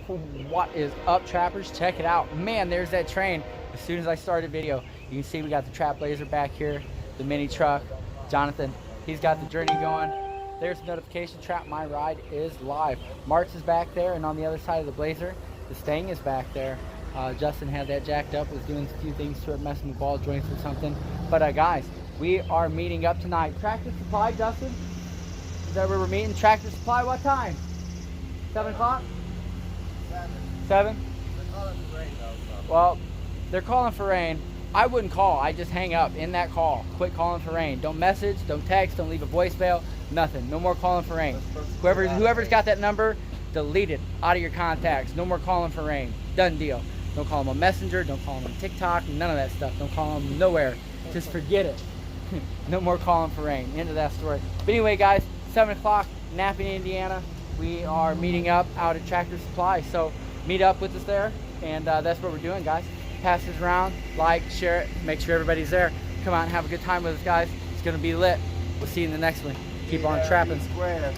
What is up, trappers? Check it out. Man, there's that train. As soon as I started video, you can see we got the Trap Blazer back here, the mini truck. Jonathan, he's got the journey going. There's the notification. Trap My Ride is live. Marks is back there, and on the other side of the Blazer, the Stang is back there. Justin had that jacked up, was doing a few things to it, messing with ball joints or something. But guys, we are meeting up tonight. Tractor Supply, Justin? Is that where we're meeting? Tractor Supply, what time? 7 o'clock? 7? They're calling for rain though, so. Well, they're calling for rain. I wouldn't call. I just hang up in that call. Quit calling for rain. Don't message, don't text, don't leave a voicemail, nothing. No more calling for rain. Whoever's got that number, delete it out of your contacts. No more calling for rain. Done deal. Don't call them on Messenger, don't call them on TikTok, none of that stuff. Don't call them nowhere. Just forget it. No more calling for rain. End of that story. But anyway, guys, 7 o'clock, Napping, Indiana. We are meeting up out at Tractor Supply. So meet up with us there, and that's what we're doing, guys. Pass this around, like, share it, make sure everybody's there. Come out and have a good time with us, guys. It's going to be lit. We'll see you in the next one. Keep on trapping. Square.